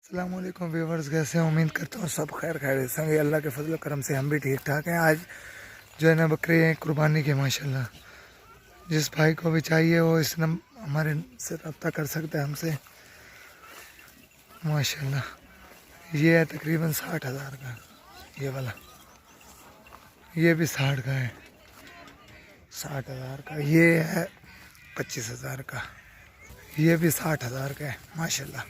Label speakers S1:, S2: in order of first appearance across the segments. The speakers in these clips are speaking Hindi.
S1: अस्सलामुअलैकुम व्यूवर्स, कैसे हैं? उम्मीद करता हूँ सब खैर खैरियत से होंगे। अल्लाह के फजल करम से हम भी ठीक ठाक हैं। आज जो है ना बकरे हैं कुर्बानी के माशाल्लाह। जिस भाई को भी चाहिए वो इस हमारे से रब्ता कर सकता है हमसे माशाल्लाह। ये है तकरीबन 60,000 का, ये वाला, ये भी 60 का है, 60,000 का। ये है 25,000 का, ये भी 60,000 का है माशाल्लाह।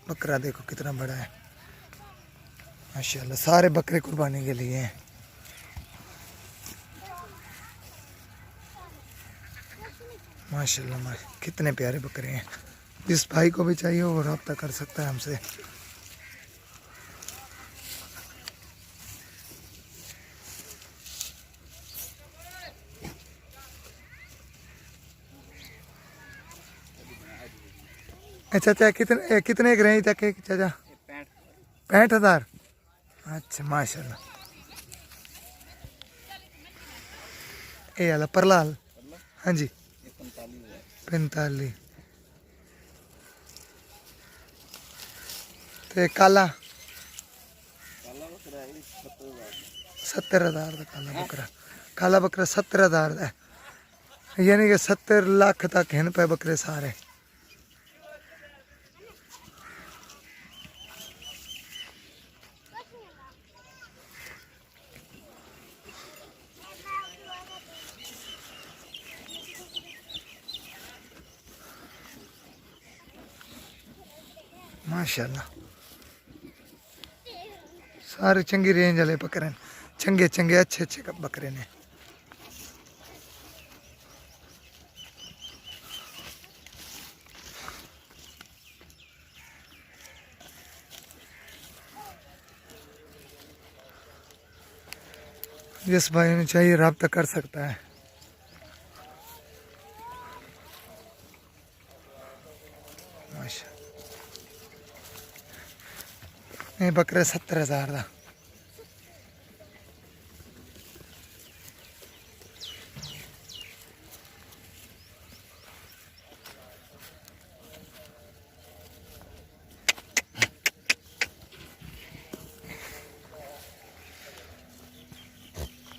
S1: बकरा देखो कितना बड़ा है माशाल्लाह। सारे बकरे कुर्बानी के लिए हैं माशाल्लाह। कितने प्यारे बकरे हैं। जिस भाई को भी चाहिए वो रब्ता कर सकता है हमसे। अच्छा चाचा, कितने कितने के रहे तक चाचा? 65,000। अच्छा माशाल्लाह। ये वाला परलाल, हाँ जी, 45। तो काला 70,000 का काला बकरा। काला बकरा 70,000 का, यानी कि 70 लाख तक हैं पे बकरे सारे। माशाल्लाह सारे चंगी रेंज वाले बकरे, चंगे चंगे अच्छे अच्छे बकरे ने। जिस भाई ने चाहिए रब्ता कर सकता है। माशा ये बकरा 70,000 का।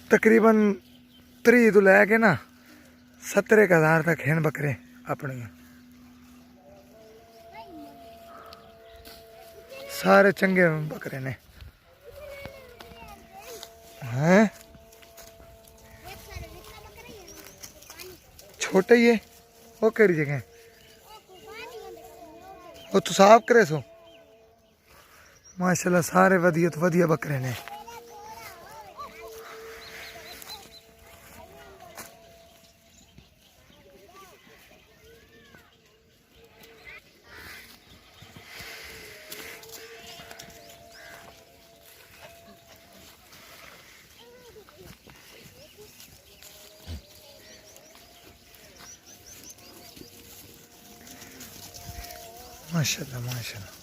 S1: तकरीबन 30 तो लैके ना 70,000 तक हैं बकरे अपने। सारे चंगे बकरे ने हैं। छोटे ही है वो केड़ी जगह वो तो साफ करे सो माशाल्लाह। सारे वधिया तो वधिया बकरे ने। माशाल्लाह माशाल्लाह।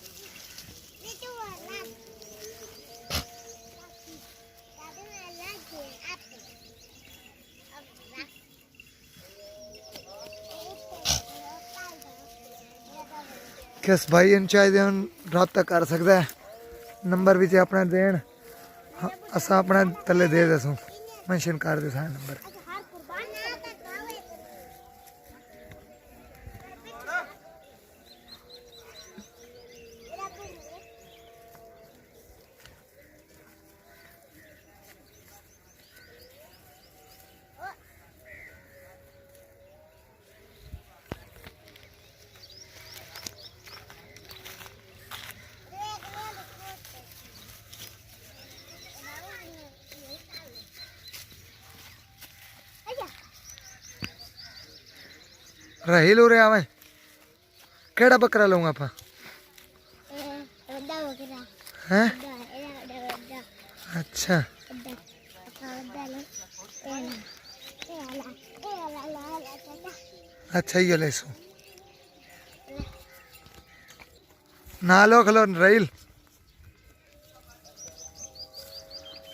S1: किस भाई इन चाहिए रब्ता कर सकता है। नंबर भी अपना देन असा अपना तले दे दसू, मैंशन कर दे सारे नंबर। रही लो रे आवे केड़ा बकरा लूंगा आप हैं? अच्छा अच्छा ये ले सो ना लो खलो रहील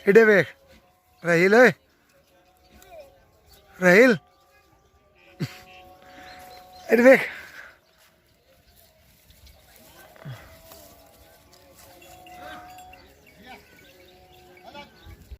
S1: इडे वेख रहील ओए रहील इडे वेख।